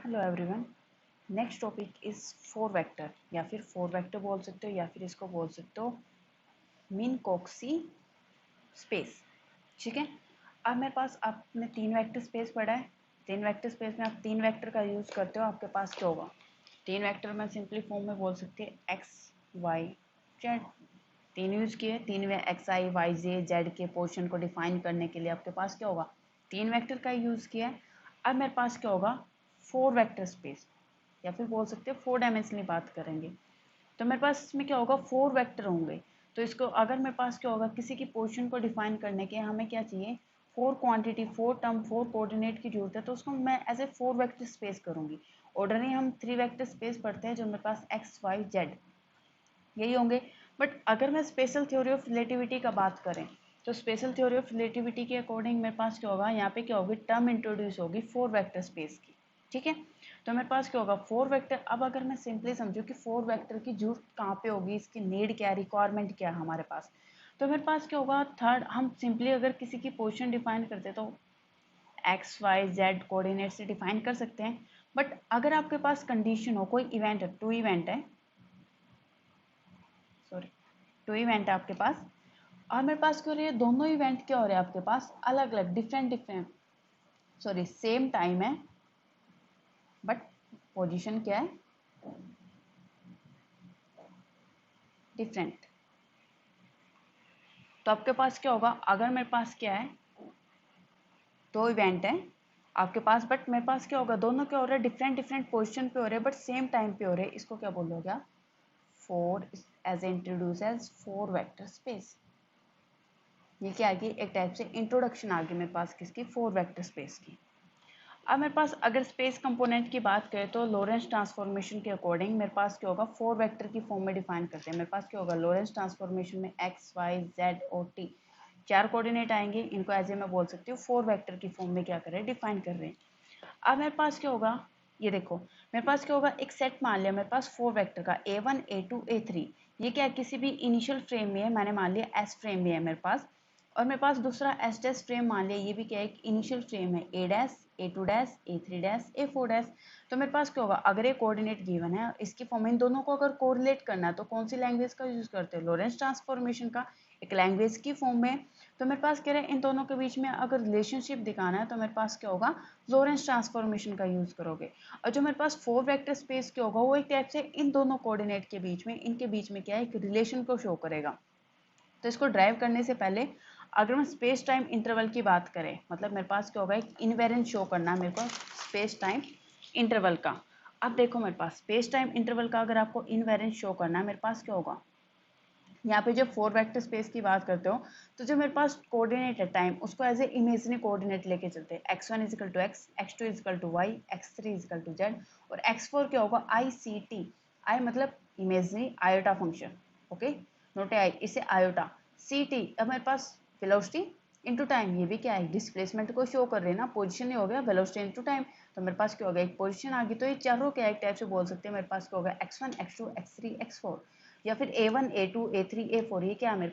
Hello everyone. Next topic is four vector या फिर four vector बोल सकते हो या फिर इसको बोल सकते हो मिनकोक्सी स्पेस। ठीक है, अब मेरे पास आपने तीन वेक्टर स्पेस पढ़ा है। तीन वेक्टर स्पेस में आप तीन वेक्टर का यूज़ करते हो, आपके पास क्या होगा? तीन वेक्टर में सिंपली फॉर्म में बोल सकते हैं एक्स वाई जेड। तीन यूज़ किए, तीन में एक्स आई वाई जे जेड के पोर्शन को डिफाइन करने के लिए आपके पास क्या होगा? तीन वेक्टर का यूज़ किया है। अब मेरे पास क्या होगा? फोर वेक्टर स्पेस या फिर बोल सकते हैं फोर डायमेंशनली बात करेंगे। तो मेरे पास इसमें क्या होगा? फोर वेक्टर होंगे। तो इसको अगर मेरे पास क्या होगा, किसी की पोजीशन को डिफाइन करने के हमें क्या चाहिए? Four quantity, four term, four coordinate की जरूरत है। तो उसको मैं as a four vector space करूंगी। ऑर्डरली हम थ्री वेक्टर स्पेस पढ़ते हैं जो मेरे पास एक्स वाई जेड यही होंगे। बट अगर मैं स्पेशल थ्योरी ऑफ रिलेटिविटी का बात करें तो स्पेशल थ्योरी ऑफ रिलेटिविटी के अकॉर्डिंग मेरे पास क्या होगा? यहाँ पे क्या होगी? टर्म इंट्रोड्यूस होगी फोर वेक्टर स्पेस की। ठीक है, तो मेरे पास क्या होगा? Four vector. अब अगर मैं सिंपली समझूँ कि फोर वेक्टर की जरूरत कहाँ पे होगी, इसकी नीड क्या है, रिक्वायरमेंट क्या है हमारे पास, तो मेरे पास क्या होगा? थर्ड, हम सिंपली अगर किसी की पोजीशन डिफाइन करते तो एक्स वाई जेड कोऑर्डिनेट से डिफाइन कर सकते हैं। बट अगर आपके पास कंडीशन हो, कोई इवेंट है, टू इवेंट है, सॉरी टू इवेंट है आपके पास, और मेरे पास क्या हो रही है? दोनों इवेंट क्या हो रहे हैं आपके पास? अलग अलग, डिफरेंट, सॉरी सेम टाइम है बट पोजीशन क्या है? डिफरेंट। तो आपके पास क्या होगा? अगर मेरे पास क्या है? दो इवेंट है आपके पास, बट मेरे पास क्या होगा? दोनों क्या हो रहा है? डिफरेंट पोजीशन पे हो रहे हैं बट सेम टाइम पे हो रहे हैं। इसको क्या बोलोगे आप? Four, as introduce as four vector space. ये क्या आ गई? एक टाइप से इंट्रोडक्शन आ गई मेरे पास किसकी? फोर वेक्टर स्पेस की। अब मेरे पास अगर स्पेस कंपोनेंट की बात करें तो लॉरेंस ट्रांसफॉर्मेशन के अकॉर्डिंग मेरे पास क्या होगा? फोर वेक्टर की फॉर्म में डिफाइन करते हैं। मेरे पास क्या होगा? लॉरेंस ट्रांसफॉर्मेशन में एक्स वाई जेड और टी चार कोऑर्डिनेट आएंगे। इनको एज ए मैं बोल सकती हूँ फोर वेक्टर की फॉर्म में क्या कर रहे हैं? डिफाइन कर रहे हैं। अब मेरे पास क्या होगा? ये देखो, मेरे पास क्या होगा? एक सेट मान लिया मेरे पास फोर वेक्टर का A1 A2 A3। ये क्या है? किसी भी इनिशियल फ्रेम में है, मैंने मान लिया एस फ्रेम में है मेरे पास। और मेरे पास दूसरा एस डैश फ्रेम मान लिया, ये भी क्या है? एक इनिशियल फ्रेम है, A dash A2 dash A3 dash A4 dash. तो मेरे पास क्या होगा? अगर ये कोऑर्डिनेट गिवन है, इसकी फॉर्म इन दोनों को अगर कोरिलेट करना है तो कौन सी लैंग्वेज का यूज करते हैं? लॉरेंस ट्रांसफॉर्मेशन का, एक लैंग्वेज की फॉर्म में। तो मेरे पास कह रहे हैं इन दोनों के बीच में अगर रिलेशनशिप दिखाना है तो मेरे पास क्या होगा? लॉरेंस ट्रांसफॉर्मेशन का यूज करोगे। और जो मेरे पास फोर वेक्टर स्पेस क्या होगा? वो एक टाइप से इन दोनों कोऑर्डिनेट के बीच में, इनके बीच में क्या है? एक रिलेशन को शो करेगा। तो इसको ड्राइव करने से पहले अगर मैं स्पेस टाइम इंटरवल की बात करें, मतलब मेरे पास क्या होगा? एक इनवेरिएंट शो करना है मेरे को स्पेस टाइम इंटरवल का। अब देखो मेरे पास स्पेस टाइम इंटरवल का अगर आपको इनवेरिएंट शो करना है, मेरे पास क्या होगा? यहाँ पे जब फोर वेक्टर स्पेस की बात करते हो तो जो मेरे पास कोऑर्डिनेट है टाइम, उसको एज ए इमेजिनरी कोऑर्डिनेट लेके चलते हैं। x1 equal to X, x2 equal to Y, x3 equal to Z और x4 क्या होगा? I C T. आई मतलब imaginary iota function, okay, note I, इसे आयोटा सी टी। अब मेरे पास वेलोसिटी इंटू टाइम, ये भी क्या है? डिस्प्लेसमेंट को शो कर रहे हैं ना, पोजिशन ही हो गया, वेलोसिटी इंटू टाइम। तो मेरे पास क्या होगा? एक पोजिशन आ गई। तो ये चारों क्या एक टाइप से बोल सकते हैं मेरे पास क्या होगा? x1 x2 x3 x4 या फिर A1 A2 A3 A4। ये क्या है मेरे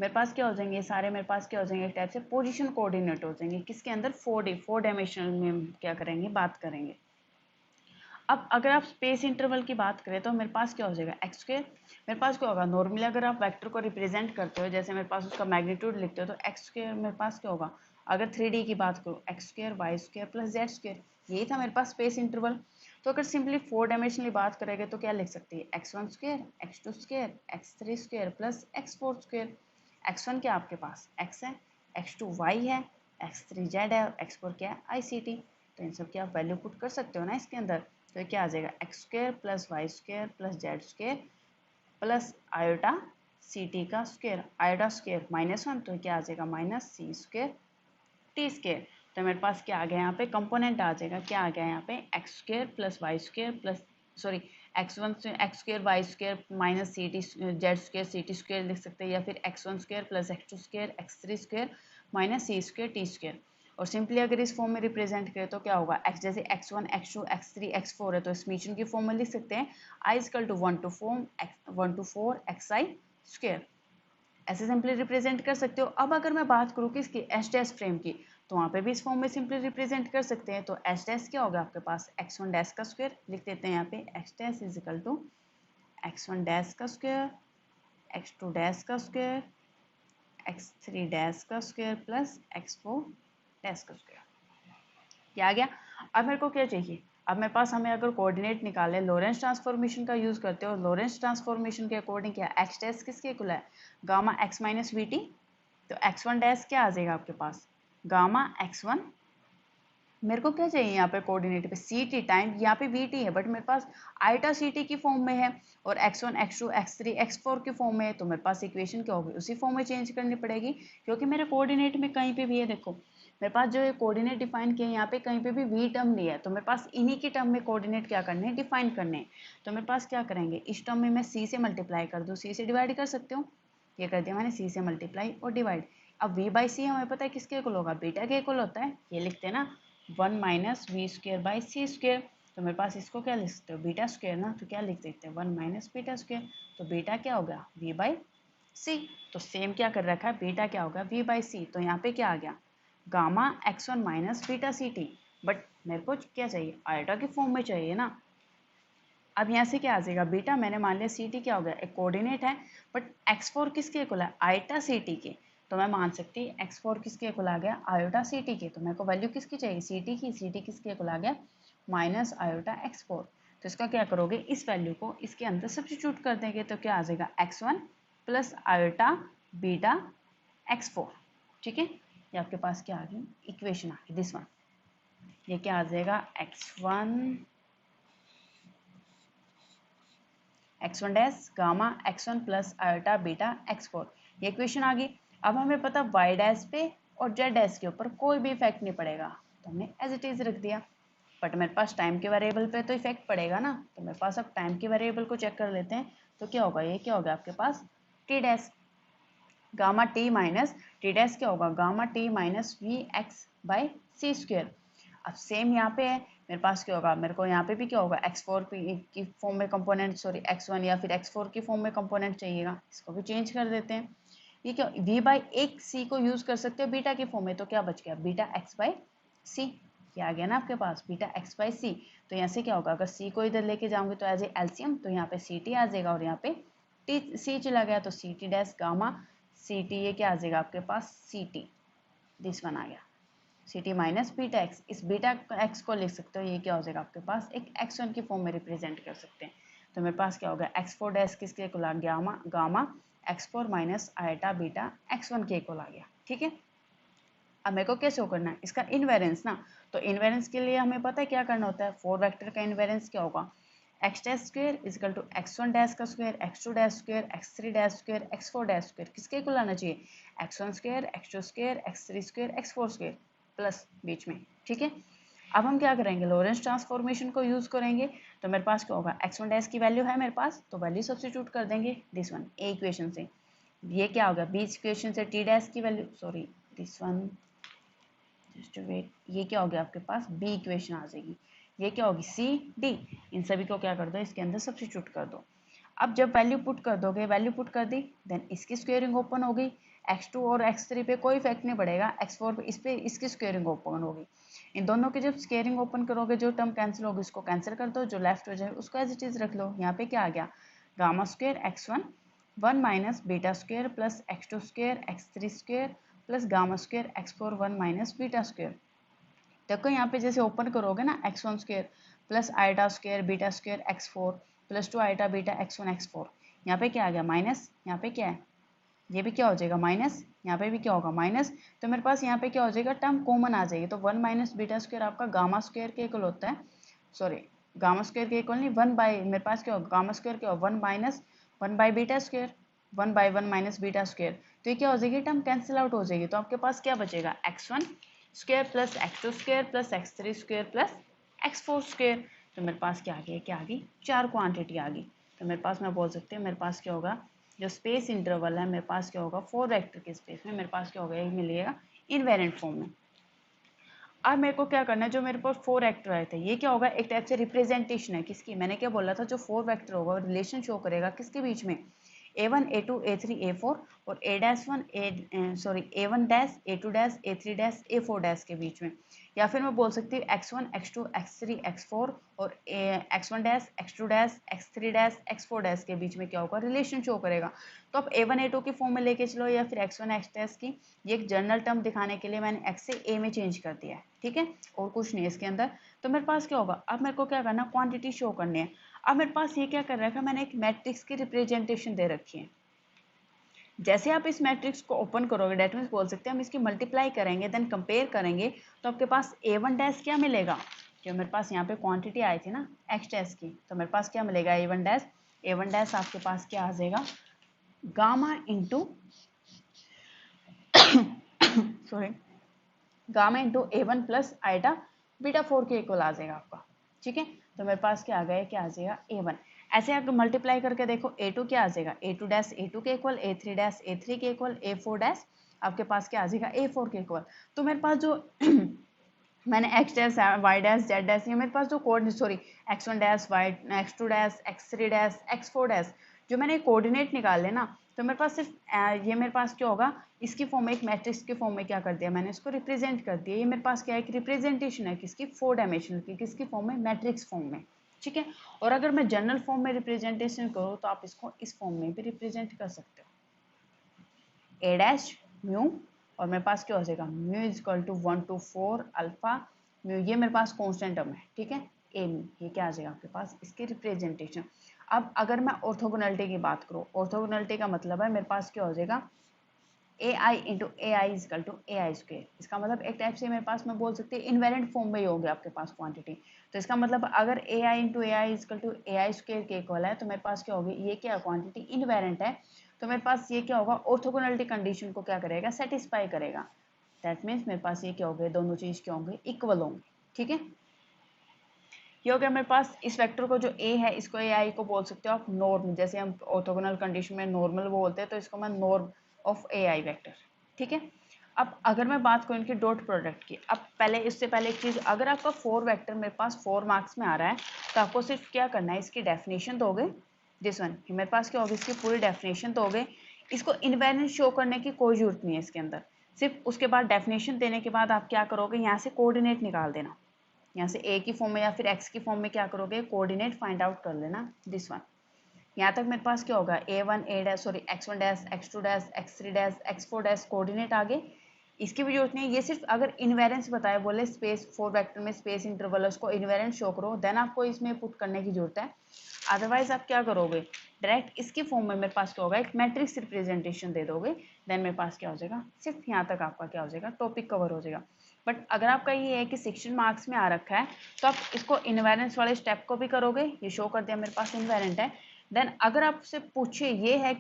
पास क्या हो जाएंगे? ये सारे मेरे पास क्या हो जाएंगे? एक टाइप से पोजीशन कोऑर्डिनेट हो जाएंगे। किसके अंदर? फोर डायमेंशनल में क्या करेंगे? बात करेंगे। अब अगर आप स्पेस इंटरवल की बात करें तो मेरे पास क्या हो जाएगा? X square. मेरे पास क्या होगा? नॉर्मली अगर आप वेक्टर को रिप्रेजेंट करते हो, जैसे मेरे पास उसका मैग्नीट्यूड लिखते हो, तो एक्स स्क्वायर मेरे पास क्या होगा? अगर 3D की बात करूँ, x square Y square plus z square. यही था मेरे पास स्पेस इंटरवल। तो अगर सिंपली फोर डायमेंशनली बात करेंगे तो क्या लिख सकते हैं? x1 square, x2 square, x3 square plus x4 square. x1 क्या आपके पास? x है, x2 y है, x3 z है और x4 क्या है? आई सी टी। तो इन सब की आप वैल्यू पुट कर सकते हो ना इसके अंदर। तो क्या आ जाएगा? X square plus Y square plus z square plus iota c t का स्क्वायर, आयोटा स्क्वायर -1, तो क्या आ जाएगा? माइनस सी स्क्वायर टी स्क्वायर। तो मेरे पास क्या आ गया? यहाँ पे कंपोनेंट आ जाएगा। क्या आ गया यहाँ पे? X square plus Y square plus, sorry, x1 से X square Y square minus C T Z square C T square लिख सकते हैं, या फिर x1 स्क्वायर प्लस x2 square x3 square minus सी स्क्वायर टी स्क्वायर। और सिंपली अगर इस फॉर्म में रिप्रेजेंट करें तो क्या होगा? x जैसे x1 x2 x3 x4 है तो स्मीशन की फॉर्म में लिख सकते हैं i is equal to 1 to 4 xi square. ऐसे सिंपली रिप्रेजेंट कर सकते हो। अब अगर मैं बात करूँ किसकी? एस डैश फ्रेम की, तो वहाँ पे भी इस फॉर्म में सिंपली रिप्रेजेंट कर सकते हैं। तो एच डैश क्या होगा आपके पास, x1 डैश का स्क्वायर लिख देते हैं यहाँ पे, x dash is equal to x1 dash का स्क्वायर, x2 डैश का स्क्वायर, x3 डैश का स्क्वायर प्लस x4 डैश का स्क्वायर। क्या आ गया? अब मेरे को क्या चाहिए, अब मेरे पास हमें अगर कोऑर्डिनेट निकाले, लॉरेंस ट्रांसफॉर्मेशन का यूज करते हो, लॉरेंस ट्रांसफॉर्मेशन के अकॉर्डिंग क्या x डैश किसके इक्वल है, gamma x minus we T. तो x1 डैश क्या आ जाएगा आपके पास, गामा x1, मेरे को क्या चाहिए यहाँ पे कोऑर्डिनेट पे सी टी टाइम, यहाँ पे वी टी है बट मेरे पास आइटा सी टी की फॉर्म में है और x1 x2 x3 x4 की फॉर्म में है। तो मेरे पास इक्वेशन क्या होगी, उसी फॉर्म में चेंज करनी पड़ेगी, क्योंकि मेरे कोऑर्डिनेट में कहीं पे भी है, देखो मेरे पास जो कोऑर्डिनेट डिफाइन किए यहाँ पे कहीं पे भी वी टर्म नहीं है, तो मेरे पास इन्हीं की टर्म में कोऑर्डिनेट क्या करने हैं, डिफाइन करने हैं। तो मेरे पास क्या करेंगे, इस टर्म में मैं सी से मल्टीप्लाई कर दूँ, सी से डिवाइड कर सकते हो, ये कर दिया मैंने, सी से मल्टीप्लाई और डिवाइड। अब वी बाई सी हमें पता है किसके इक्वल होगा, बीटा के इक्वल होता है, ये लिखते हैं ना 1 minus v square by c square. तो मेरे पास इसको क्या लिख सकते हो, बीटा स्क्वेयर ना, तो क्या लिख सकते हैं 1 माइनस बीटा स्क्वेयर। तो बीटा क्या होगा, वी बाई सी। तो सेम क्या कर रखा है, बीटा क्या होगा, वी बाई सी। तो यहाँ पे क्या आ गया, gamma x1 minus beta c t, but मेरे को क्या चाहिए, आयोटा की फॉर्म में चाहिए ना। अब यहाँ से क्या आ जाएगा, बीटा मैंने मान लिया सी टी क्या हो गया, एक कोऑर्डिनेट है, बट x4 किसके इक्वल है, आयोटा सी टी के। तो मैं मान सकती x4 किसके इक्वल आ गया, आयोटा सी टी के। तो मेरे को वैल्यू किसकी चाहिए, सी टी की, सी टी किसके इक्वल आ गया, माइनस आयोटा x4। तो इसका क्या करोगे, इस वैल्यू को इसके अंदर सब्स्टिट्यूट कर देंगे, तो क्या आ जाएगा x1 plus iota beta x4। ठीक है, ये आपके पास क्या आ गई, इक्वेशन आ गई दिस वन। ये क्या आ जाएगा, x1 dash gamma x1 plus iota beta x4, ये इक्वेशन आ गई। अब हमें पता y डैश पे और z डैश के ऊपर कोई भी इफेक्ट नहीं पड़ेगा, तो हमने एज इट इज रख दिया। बट मेरे पास टाइम के वेरिएबल पे तो इफेक्ट पड़ेगा ना, तो मेरे पास अब टाइम के वेरिएबल को चेक कर लेते हैं। तो क्या होगा, ये क्या होगा आपके पास t dash, gamma t minus t dash क्या होगा, gamma t minus v x by c square. अब सेम यहाँ पे है, मेरे पास क्या होगा, मेरे को यहाँ पे भी क्या होगा, x4 की फॉर्म में कंपोनेंट, सॉरी x1 या फिर x4 की फॉर्म में कंपोनेंट चाहिएगा, इसको भी चेंज कर देते हैं। ये क्या, v बाई एक सी को यूज कर सकते हो बीटा की फॉर्म में, तो क्या बच गया, बीटा x बाई सी। क्या आ गया ना आपके पास, बीटा x बाई सी। तो यहाँ से क्या होगा, अगर c को इधर लेके जाऊंगी तो एज ए एलसीएम, तो यहाँ पे सी टी आ जाएगा और यहाँ पे टी सी चला गया, तो c t dash gamma c t, ये क्या आ जाएगा आपके पास, सी टी, दिस वन आ गया, c t minus beta x. इस बीटा एक्स को लिख सकते हो, ये क्या हो जाएगा आपके पास, एक x1 की फॉर्म में रिप्रेजेंट कर सकते हैं। तो मेरे पास क्या होगा, x4 डैश किसके इक्वल आ गया, gamma x4 minus eta beta x1 के इक्वल आ गया। ठीक है, अब मेरे को क्या शो करना है, इसका इनवेरेंस ना। तो इनवेरेंस के लिए हमें पता है क्या करना होता है, 4 वेक्टर का इनवेरेंस क्या होगा, x dash square equal to x1 dash का square, x2 dash square, x3 dash square, x4 dash square, किसके इक्वल आना चाहिए, x1 square, x2 square, x3 square, x4 square plus बीच में। ठीक है, अब हम क्या करेंगे, लॉरेंस ट्रांसफॉर्मेशन को यूज करेंगे। तो मेरे पास क्या होगा, x1 डैश की वैल्यू है मेरे पास, तो वैल्यू सब्स्टिट्यूट कर देंगे दिस वन ए इक्वेशन से। ये क्या होगा, बी इक्वेशन से t डैश की value, sorry this one, just wait, ये क्या हो गया आपके पास, बी इक्वेशन आ जाएगी। ये क्या होगी, सी डी, इन सभी को क्या कर दो, इसके अंदर सब्स्टिट्यूट कर दो। अब जब वैल्यू पुट कर दोगे, वैल्यू पुट कर दी, देन इसकी स्क्वेयरिंग ओपन हो गई, x2 और x3 पे कोई इफेक्ट नहीं पड़ेगा, x4 पे इस पे इसकी स्क्वेयरिंग ओपन होगी। इन दोनों की जब स्क्वेयरिंग ओपन करोगे, जो टर्म कैंसिल होगी उसको कैंसिल कर दो, जो लेफ्ट हो जाए उसको एज इट इज रख लो। यहाँ पे क्या आ गया, gamma square x1 1 minus beta square plus x2 square x3 square plus gamma square x4 1 minus beta square. देखो यहाँ पे जैसे ओपन करोगे ना, x1 square plus iota square beta square x4 plus 2 iota beta x1 x4, यहाँ पे क्या आ गया माइनस, यहाँ पे क्या है, ये भी क्या हो जाएगा माइनस, यहाँ पे भी क्या होगा माइनस। तो मेरे पास यहाँ पे क्या हो जाएगा, टर्म कॉमन आ जाएगी। तो 1 माइनस बीटा स्क्वेयर आपका गामा स्क्वेयर के इक्वल होता है, सॉरी गामा स्क्वेयर के इक्वल नहीं, 1 बाई, मेरे पास क्या होगा, गामा स्क्वेयर क्या होगा 1 minus 1 by beta square, 1 by 1 minus beta square. तो ये क्या हो जाएगी, टर्म कैंसिल आउट हो जाएगी। तो आपके पास क्या बचेगा, x1 square plus x2 square plus x3 square plus x4 square. तो मेरे पास क्या आ गया, क्या आ गई, 4 क्वांटिटी आ गई। तो मेरे पास मैं बोल सकती हूँ, मेरे पास क्या होगा, जो स्पेस इंटरवल है मेरे पास क्या होगा, 4 वेक्टर के स्पेस में मेरे पास क्या होगा, ये मिलेगा इनवेरिएंट फॉर्म में। अब मेरे को क्या करना है, जो मेरे पास 4 वेक्टर आए थे, ये क्या होगा, एक टाइप से रिप्रेजेंटेशन है किसकी, मैंने क्या बोला था, जो 4 वेक्टर होगा रिलेशन शो करेगा किसके बीच में, A1 A2 A3 A4 और A-1 A1 dash A2 dash A3 dash A4 dash के बीच में, या फिर मैं बोल सकती हूँ X1 X2 X3 X4 और X1 dash X2 dash X3 dash X4 dash के बीच में क्या होगा, रिलेशन शो करेगा। तो आप A1 A2 की फॉर्म में लेके चलो या फिर X1 X डैश की, ये एक जनरल टर्म दिखाने के लिए मैंने X से A में चेंज कर दिया है, ठीक है, और कुछ नहीं है इसके अंदर। तो मेरे पास क्या होगा, अब मेरे को क्या करना, क्वांटिटी शो करनी है। अब मेरे पास ये क्या कर रखा है, मैंने एक मैट्रिक्स की रिप्रेजेंटेशन दे रखी है। जैसे आप इस मैट्रिक्स को ओपन करोगे, डेट मीन्स बोल सकते हैं हम इसकी मल्टीप्लाई करेंगे, देन कंपेयर करेंगे, तो आपके पास A1 डैश क्या मिलेगा, जो मेरे पास यहाँ पे क्वांटिटी आई थी ना X डैश की, तो मेरे पास क्या मिलेगा, A1 डैश आपके पास क्या आ जाएगा, gamma into gamma into A1 plus iota beta 4 के इक्वल आ जाएगा आपका, ठीक है। तो मेरे पास क्या आ गया, क्या आ जाएगा A1। ऐसे आप मल्टीप्लाई करके देखो, A2 क्या आ जाएगा, A2 डैश A2 के इक्वल, A3 डैश A3 के इक्वल, A4 डैश आपके पास क्या आ जाएगा, A4 के इक्वल। तो मेरे पास जो मैंने X dash Y dash Z dash, ये मेरे पास जो code X1 dash Y X2 dash X3 dash X4 dash जो मैंने कोऑर्डिनेट निकाले ना, तो मेरे पास सिर्फ ये मेरे पास क्या होगा, इसकी फॉर्म में, एक मैट्रिक्स की फॉर्म में क्या कर दिया मैंने, इसको रिप्रेजेंट कर दिया। ये मेरे पास क्या है, एक रिप्रेजेंटेशन है किसकी, 4 डायमेंशनल की, किसकी फॉर्म में, मैट्रिक्स फॉर्म में, ठीक है। और अगर मैं जनरल फॉर्म में रिप्रेजेंटेशन करूँ तो आप इसको इस फॉर्म में भी रिप्रेजेंट कर सकते हो, A डैश म्यू, और मेरे पास क्या हो जाएगा, mu is equal to 1 to 4 alpha mu, ये मेरे पास कॉन्स्टेंट टर्म है, ठीक है, ए म्यू, ये क्या आ जाएगा आपके पास, इसकी रिप्रेजेंटेशन। अब अगर मैं ऑर्थोगोनलिटी की बात करूँ, ऑर्थोगोनलिटी का मतलब है मेरे पास क्या हो जाएगा, a i into a i equal to a i square. इसका मतलब एक टाइप से मेरे पास मैं बोल सकती हूँ इनवेरेंट फॉर्म में ही होगी आपके पास क्वांटिटी। तो इसका मतलब अगर a i into a i equal to a i square के इक्वल है, तो मेरे पास क्या होगी, ये क्या क्वांटिटी इनवेरेंट है, तो मेरे पास ये क्या होगा, ऑर्थोगोनलिटी कंडीशन को क्या करेगा, सेटिस्फाई करेगा। दैट मीन्स मेरे पास ये क्या हो गए, दोनों चीज क्या होंगे, इक्वल होंगे, ठीक है। ये हो गया मेरे पास, इस वेक्टर को जो ए है इसको ए आई को बोल सकते हो आप नॉर्म, जैसे हम ऑर्थोगोनल कंडीशन में नॉर्मल बोलते हैं, तो इसको मैं norm of A I vector, ठीक है। अब अगर मैं बात करूँ इनकी डॉट प्रोडक्ट की, अब पहले इससे पहले एक चीज़, अगर आपका 4 वेक्टर मेरे पास 4 मार्क्स में आ रहा है, तो आपको सिर्फ क्या करना है, इसकी डेफिनेशन दोगे, दिस वन, मेरे पास क्या होगी, इसकी पूरी डेफिनेशन दोगे। इसको इनवेरिएंट शो करने की कोई जरूरत नहीं है इसके अंदर, सिर्फ उसके बाद डेफिनेशन देने के बाद आप क्या करोगे, यहाँ से कोऑर्डिनेट निकाल देना, यहाँ से ए की फॉर्म में या फिर एक्स की फॉर्म में क्या करोगे, कोऑर्डिनेट फाइंड आउट कर लेना, दिस वन। यहाँ तक मेरे पास क्या होगा, A1 A dash X1 dash X2 dash X3 dash X4 dash coordinate आगे, इसकी भी जरूरत नहीं है। ये सिर्फ अगर इनवेरेंस बताए, बोले स्पेस 4 वेक्टर में स्पेस इंटरवल उसको इनवेरेंस शो करो, देन आपको इसमें पुट करने की जरूरत है। अदरवाइज आप क्या करोगे, डायरेक्ट इसकी फॉर्म में मेरे पास क्या होगा, एक मैट्रिक्स रिप्रेजेंटेशन दे दोगे, देन मेरे पास क्या हो जाएगा, सिर्फ यहाँ तक आपका क्या हो जाएगा, टॉपिक कवर हो जाएगा। बट अगर आपका ये है कि 16 मार्क्स में आ रखा है, तो आप इसको इनवेरेंस वाले स्टेप को भी करोगे, ये शो कर दिया मेरे पास इनवेरेंट है। देन अगर आपसे पूछे ये है,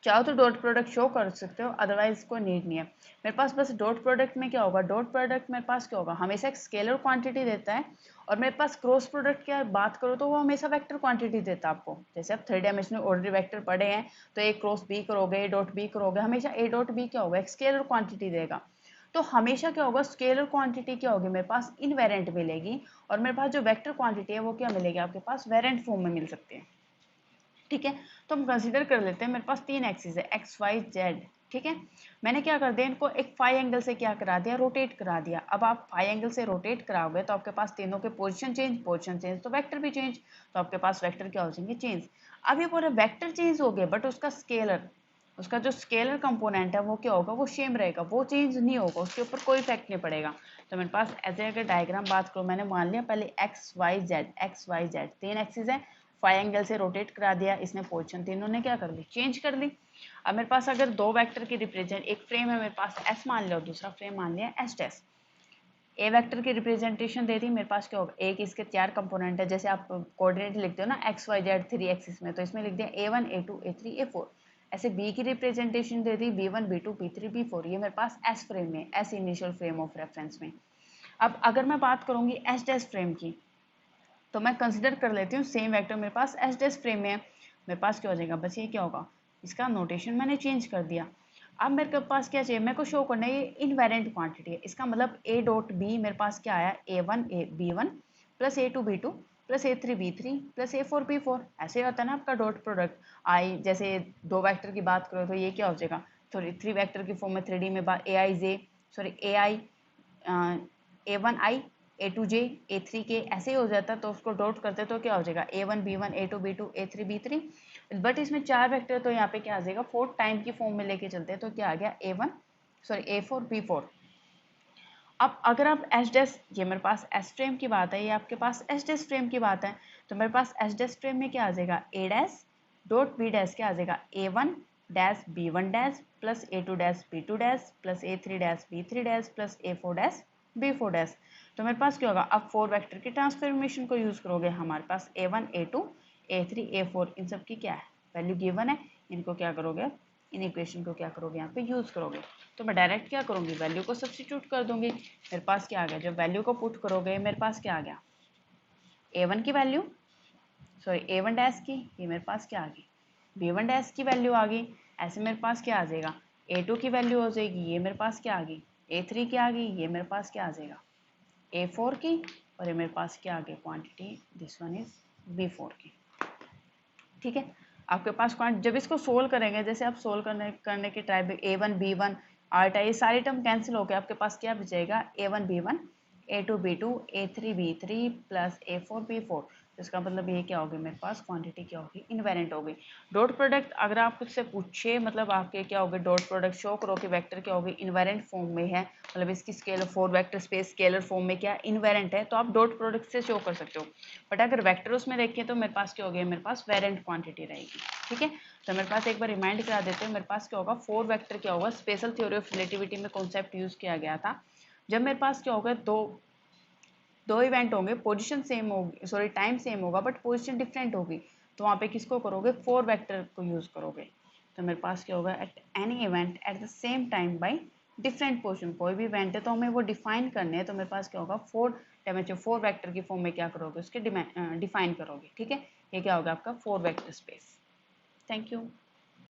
चाहो तो डॉट प्रोडक्ट शो कर सकते हो, अदरवाइज कोई नीड नहीं है। मेरे पास बस डॉट प्रोडक्ट में क्या होगा, डॉट प्रोडक्ट मेरे पास क्या होगा, हमेशा एक स्केलर क्वांटिटी देता है, और मेरे पास क्रॉस प्रोडक्ट की बात करो तो वो हमेशा वेक्टर क्वांटिटी देता है आपको। जैसे आप 3 डायमेंशनल ऑर्डर वेक्टर पढ़े हैं, तो ए क्रॉस बी करोगे, ए डॉट बी करोगे, हमेशा ए डॉट बी क्या होगा, एक स्केलर क्वांटिटी देगा। तो हमेशा क्या होगा, स्केलर क्वांटिटी क्या होगी मेरे पास, इनवेरेंट मिलेगी, और मेरे पास जो वेक्टर क्वांटिटी है वो क्या मिलेगी आपके पास, वेरेंट फॉर्म में मिल सकती है, ठीक है। तो हम कंसीडर कर लेते हैं, मेरे पास 3 एक्सिस है एक्स वाई जेड, ठीक है। मैंने क्या कर दिया, इनको एक फाई एंगल से क्या करा दिया, रोटेट करा दिया। अब आप फाई एंगल से रोटेट कराओगे तो आपके पास तीनों के पोजीशन चेंज तो वेक्टर भी चेंज, तो आपके पास वेक्टर क्या हो जाएंगे, चेंज। अब ये पूरे वेक्टर चेंज हो गए, बट उसका जो स्केलर कंपोनेंट है वो क्या होगा, वो सेम रहेगा, वो चेंज नहीं होगा, उसके ऊपर कोई इफेक्ट नहीं पड़ेगा। तो मेरे पास ऐसे अगर डायग्राम बात करूँ, मैंने मान लिया पहले एक्स वाई जेड 3 एक्सिस है, फाई एंगल से रोटेट करा दिया, इसने पोजीशन तीनों ने क्या कर ली, चेंज कर ली। अब मेरे पास अगर 2 वेक्टर की रिप्रेजेंट, एक फ्रेम है मेरे पास एस मान लिया और दूसरा फ्रेम मान लिया एस डैश, ए वेक्टर की रिप्रेजेंटेशन दे दी, मेरे पास क्या होगा, एक इसके 4 कंपोनेंट है, जैसे आप कोऑर्डिनेट लिखते हो ना एक्स वाई जेड 3 एक्सिस में, तो इसमें लिख दिया A1 A2 A3 A4। ऐसे बी की रिप्रेजेंटेशन दे दी B1 B2 B3 B4, ये मेरे पास एस फ्रेम में, S initial frame of reference में। अब अगर मैं बात करूंगी एस डैश फ्रेम की, तो मैं कंसिडर कर लेती हूँ सेम वेक्टर मेरे पास एस डैश फ्रेम में है, मेरे पास क्या हो जाएगा, बस ये क्या होगा, इसका नोटेशन मैंने चेंज कर दिया। अब मेरे पास क्या चाहिए, मेरे को शो करना है ये इनवेरेंट क्वांटिटी है, इसका मतलब ए डॉट बी मेरे पास क्या आया, A1 B1 plus A2 B2 plus A3B3 plus A4B4। ऐसे ही होता है ना आपका डॉट प्रोडक्ट। आई जैसे दो वेक्टर की बात करो तो ये क्या हो जाएगा, सॉरी थ्री वेक्टर की फॉर्म में 3D में AI sorry A1I A2J A3K ऐसे ही हो जाता, तो उसको डॉट करते तो क्या हो जाएगा A1B1 A2B2 A3B3। बट इसमें चार वेक्टर तो यहाँ पे क्या आ जाएगा 4 टाइम की फॉर्म में लेके चलते हैं, तो क्या आ गया A4B4। अब अगर आप एच डैश, ये मेरे पास एस फ्रेम की बात है, ये आपके पास एच डैश फ्रेम की बात है, तो मेरे पास एच डैश फ्रेम में क्या आ जाएगा ए डैश डॉट बी डैश क्या आ जाएगा A1-B1 dash plus A2-B2 dash plus A3-B3 dash plus A4-B4 dash. तो मेरे पास क्या होगा, अब फोर वेक्टर की ट्रांसफॉर्मेशन को यूज़ करोगे, हमारे पास A1 A2 A3 A4 इन सब की क्या है वैल्यू गिवन है, इनको क्या करोगे, इन इक्वेशन को क्या करोगे यहाँ पे यूज़ करोगे। तो मैं डायरेक्ट क्या करूँगी, वैल्यू को सब्स्टिट्यूट कर दूंगी। मेरे पास क्या आ गया, जब वैल्यू को पुट करोगे मेरे पास क्या आ गया A1 की वैल्यू, सॉरी A1 डैश की, ये मेरे पास क्या आ गई B1 डैश की वैल्यू आ गई। ऐसे मेरे पास क्या आ जाएगा A2 की वैल्यू हो जाएगी, ये मेरे पास क्या आ गई A3 की आ गई, ये मेरे पास क्या आ जाएगा A4 की, और ये मेरे पास क्या आ गई quantity, this one is B4 की। ठीक है, आपके पास जब इसको सोल्व करेंगे, जैसे आप सोल्व करने की ट्राई, A1 B1 आर्टा ये सारी टर्म कैंसिल होकर आपके पास क्या बचेगा A1 B1 A2 B2 A3 B3 plus A4 B4। तो इसका मतलब ये क्या होगी, मेरे पास क्वांटिटी क्या होगी इनवेरिएंट होगी। डॉट प्रोडक्ट अगर आप उससे पूछे, मतलब आपके क्या होगे डॉट प्रोडक्ट शो करो कि वेक्टर क्या होगी इनवेरिएंट फॉर्म में है, मतलब इसकी scalar four vector space scalar form में क्या इनवेरिएंट है, तो आप डॉट प्रोडक्ट से शो कर सकते हो। बट अगर वेक्टर उसमें देखें तो मेरे पास क्या हो गया, मेरे पास वेरिएंट क्वांटिटी रहेगी। ठीक है, तो मेरे पास एक बार रिमाइंड करा देते हैं, मेरे पास क्या होगा फोर वेक्टर क्या होगा, स्पेशल थ्योरी ऑफ रिलेटिविटी में कॉन्सेप्ट यूज किया गया था। जब मेरे पास क्या होगा दो इवेंट होंगे, पोजीशन सेम होगी, सॉरी टाइम सेम होगा बट पोजीशन डिफरेंट होगी, तो वहाँ पे किसको करोगे फोर वेक्टर को यूज करोगे। तो मेरे पास क्या होगा, at any event at the same time by different position, कोई भी इवेंट है तो हमें वो डिफाइन करने हैं, तो मेरे पास क्या होगा फोर डायमेंशन फोर वेक्टर की फॉर्म में क्या करोगे उसके डिफाइन करोगे। ठीक है, ये क्या होगा आपका four vector space. Thank you.